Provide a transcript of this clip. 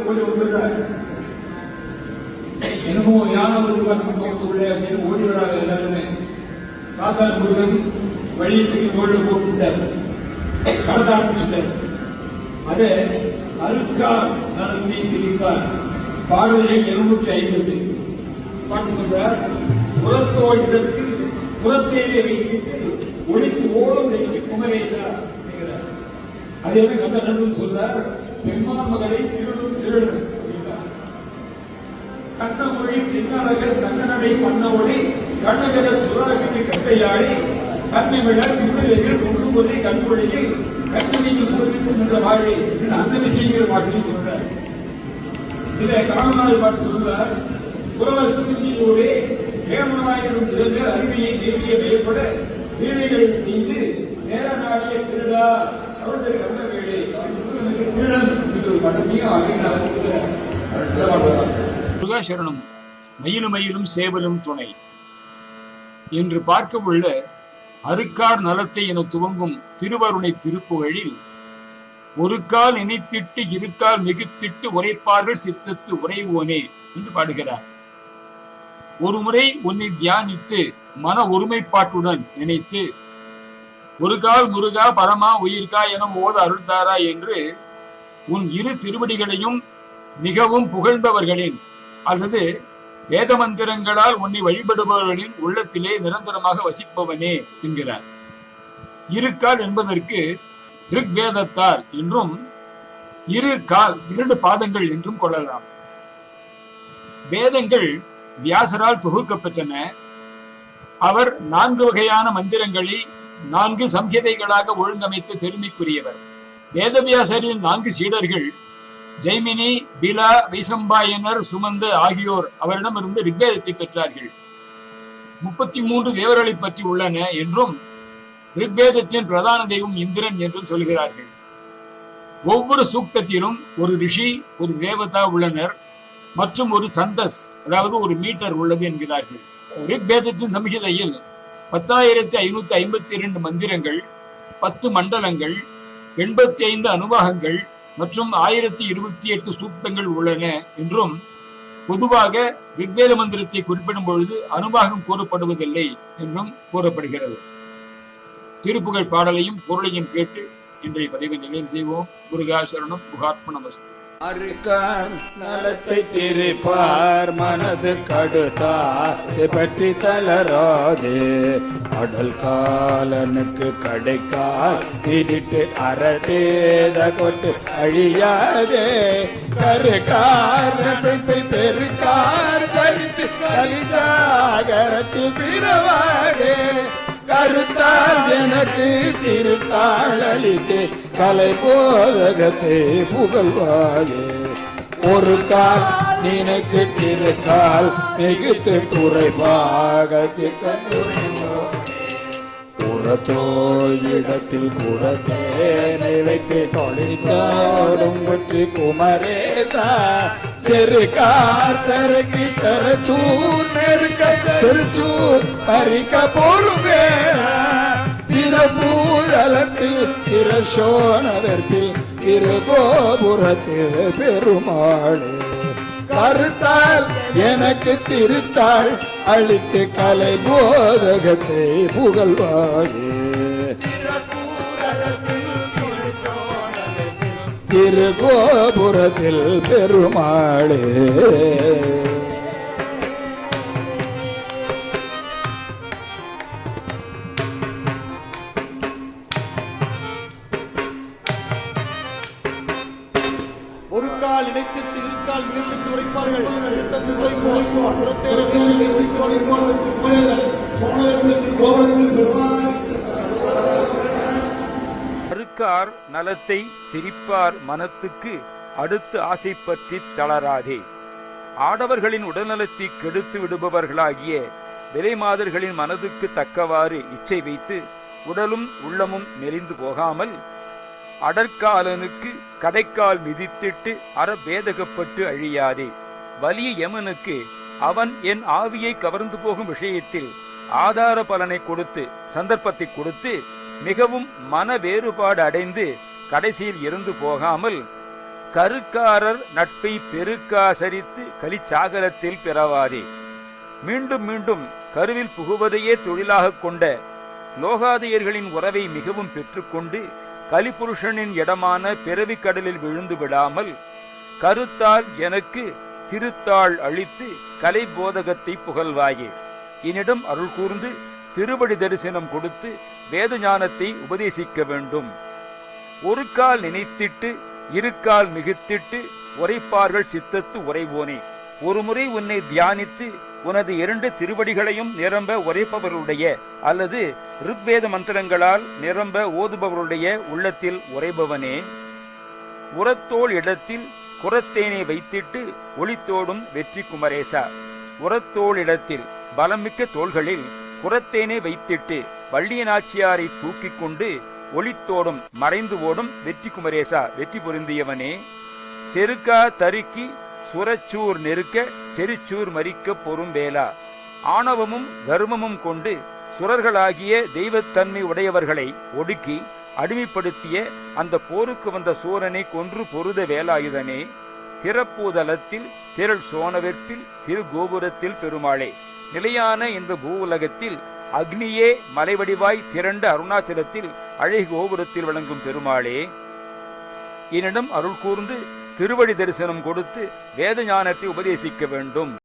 ஓடி வந்துடுறாரு. என்னமோ ஞான உள்ளே அப்படின்னு ஓடி வராங்க எல்லாருமே. காத்தார் முருகன் வழிக்கு தோல்ல போட்டுட்டார், கடத்த ஆரம்பிச்சுட்டார். அதே அருக்கார் நலத்தை திரிப்பார் பாடலை 250 பாட்டு சொல்றார். புறத்தோட்டத்தில் புறத்தேவை வைத்து ஒளித்து ஓடும் நெற்றி குமரேசா. அதே கந்த நண்பன் சொல்றார். செம்மான் மகளை திருடும் சிறுடன் கண்ணமொழி தென்னாளர்கள் கண்ணனடை பண்ண கண்ணகர சுறாகிட்டு கட்டையாடி கண்ணை விட விடுதலைகள் ஒன்று ஒரே கண்மொழியில் கண்ணனையில் நின்ற வாழை அந்த விஷயங்கள் பாட்டில் சொல்றார். இதை காமநாள் பாட்டு சொல்றார். புறவர் திருச்சியோரே சேமனாயிரம் இளைஞர் அருமையை தேவிய பயப்பட வீணைகள் செய்து சேர நாடிய திருடா அவருக்கு கந்த வேலை திருடன் என்று ஒரு படத்தையும் முருகாசரணம் மயிலும் மயிலும் சேவலும் துணை என்று பார்க்க உள்ள அருக்கார் நலத்தை என துவங்கும் திருவருணை திருப்புகழில் ஒரு கால் நினைத்திட்டு இருக்கால் மிகுத்திட்டு உரைப்பார்கள் சித்தத்து உரைவோனே என்று பாடுகிறார். ஒரு முறை உன்னை தியானித்து மன ஒருமைப்பாட்டுடன் நினைத்து ஒரு கால் முருகா பரமா உயிர்கா என ஓத அருள்தாரா என்று உன் இரு திருவடிகளையும் மிகவும் புகழ்ந்தவர்களின் அல்லது வேத மந்திரங்களால் உன்னை வழிபடுபவர்களின் உள்ளத்திலே நிரந்தரமாக வசிப்பவனே என்கிறார். இருக்கால் என்பதற்கு ரிக்வேதத்தார் என்றும் இரு கால் 2 பாதங்கள் என்றும் கொள்ளலாம். வேதங்கள் வியாசரால் தொகுக்கப்பட்டன. அவர் 4 வகையான மந்திரங்களை 4 சம்ஹிதைகளாக ஒழுங்கமைத்து பெருமைக்குரியவர். வேதவியாசரின் 4 சீடர்கள் ஜெய்மினி, பிலா, வைசம்பாயனர், சுமந்த ஆகியோர் அவரிடமிருந்து ரிக்வேதத்தை பெற்றார்கள். 33 தேவர்களை பற்றி உள்ளன என்றும் ரிக்வேதத்தின் பிரதான தெய்வம் இந்திரன் என்றும் சொல்கிறார்கள். ஒவ்வொரு சூக்தத்திலும் ஒரு ரிஷி, ஒரு தேவதா உள்ளனர் மற்றும் ஒரு சந்தஸ், அதாவது ஒரு மீட்டர் உள்ளது என்கிறார்கள். ரிக்வேதத்தின் சம்ஹிதையில் 10,552 மந்திரங்கள், 10 மண்டலங்கள், 85 அனுபாகங்கள் மற்றும் 1028 சூக்தங்கள் உள்ளன என்றும் பொதுவாக ரிக்வேத மந்திரத்தை குறிப்பிடும் பொழுது அனுபாகம் கூறப்படுவதில்லை என்றும் கூறப்படுகிறது. திருப்புகழ் பாடலையும் பொருளையும் கேட்டு இன்றைய பதிவை நிறைவு செய்வோம். முருகாசரணம். குகாத்மநமஸ்து. அருக்கார் நலத்தை திரிப்பார் மனது கடுதாசை பற்றி தளராதே அடல் காலனுக்கு கடைக்கால் விதிட்டு அறதேத கொட்டு அழியாதே கருக்கார் பெருக்கார் கருத்து கலிதாகரத்தில் பிறவாடே கருத்தால் எனக்கு திருத்தாள் அளித்தே கலை போதகத்தை புகழ்வாயே ஒரு கால் நினைத்து திருக்கால் மிகுத்து குறைவாக உரத்தோல் இடத்தில் குரத்தேனை வைத்து தொழிற்காடும் முற்றி குமரேசா செரு காத்தருக்கு தரச்சூர் நெருக்க செருச்சூர் பறிக்க பொறுமே திருப்பூரலத்தில் திருஷோணவர்த்தில் திருகோபுரத்தில் பெருமாளே கருத்தால் எனக்கு திருத்தாள் அளித்து கலை போதகத்தை புகழ்வாயே திருகோபுரத்தில் பெருமாளே. ஒரு கால் இணைத்திட்டு இருக்கால் மிகுத்திட்டு உரைப்பார்கள் அருக்கார் நலத்தை திரிப்பார் மனத்துக்கு அடுத்து ஆசை பற்றி தளராதே. ஆடவர்களின் உடல்நலத்தை கெடுத்து விடுபவர்களாகிய விலைமாதர்களின் மனதுக்கு தக்கவாறு இச்சை வைத்து உடலும் உள்ளமும் மெலிந்து போகாமல் அடற்காலனுக்கு கடைக்கால் மிதித்திட்டு அறபேதகப்பட்டு அழியாதே. வலிய யமனுக்கு அவன் என் ஆவியை கவர்ந்து போகும் விஷயத்தில் ஆதார பலனை கொடுத்து சந்தர்ப்பத்தை கொடுத்து மிகவும் மன வேறுபாடு அடைந்து கடைசியில் இறந்து போகாமல் கருக்காரர் நட்பை பெருக்காசரித்து கலிச்சாகரத்தில் பிறவாதே. மீண்டும் மீண்டும் கருவில் புகுவதையே தொழிலாக கொண்ட லோகாதியர்களின் உறவை மிகவும் பெற்றுக்கொண்டு கலிபுருஷனின் இடமான பிறவி கடலில் விழுந்து விடாமல் கருத்தால் எனக்கு திருத்தாள் அளித்து கலை போதகத்தை புகழ்வாயே. என்னிடம் அருள் கூர்ந்து திருவடி தரிசனம் கொடுத்து வேத ஞானத்தை உபதேசிக்க வேண்டும். ஒரு கால் நினைத்திட்டு இருக்கால் மிகுத்திட்டு உரைப்பார்கள் சித்தத்து உரைவோனே. ஒருமுறை உன்னை தியானித்து உனது 2 திருவடிகளையும் நிரம்ப உரைப்பவர்களுடைய அல்லது ருக்வேத மந்திரங்களால் நிரம்ப ஓதுபவருடைய உள்ளத்தில் உரைபவனே, உரத்தோள் இடத்தில் குரத்தேனை வைத்திட்டு ஒளித்தோடும் வெற்றி குமரேசா. உரத்தோள் இடத்தில் பலமிக்க தோள்களில் குரத்தேனை வைத்திட்டு வள்ளியநாச்சியாரை தூக்கிக் கொண்டு ஒளித்தோடும் மறைந்து ஓடும் வெற்றி குமரேசா, வெற்றி பொருந்தியவனே. செருக்கா தருக்கி சுரச்சூர் நெருக்க செரிச்சூர் மறிக்க பொறும் வேளா. ஆணவமும் கர்வமும் கொண்டு சுரர்களாகிய தெய்வத்தன்மை உடையவர்களை ஒடுக்கி அடிமைப்படுத்திய அந்த போருக்கு வந்த சூரனை கொன்று பொருத வேலாயுதனே. திறப்பூதலத்தில் திரள் சோனவெற்பில் திருகோபுரத்தில் பெருமாளே. நிலையான இந்த பூவுலகத்தில் அக்னியே மலைவடிவாய் திரண்ட அருணாச்சலத்தில் அழகு கோபுரத்தில் விளங்கும் பெருமாளே, என்னிடம் அருள் கூர்ந்து திருவடி தரிசனம் கொடுத்து வேத ஞானத்தை உபதேசிக்க வேண்டும்.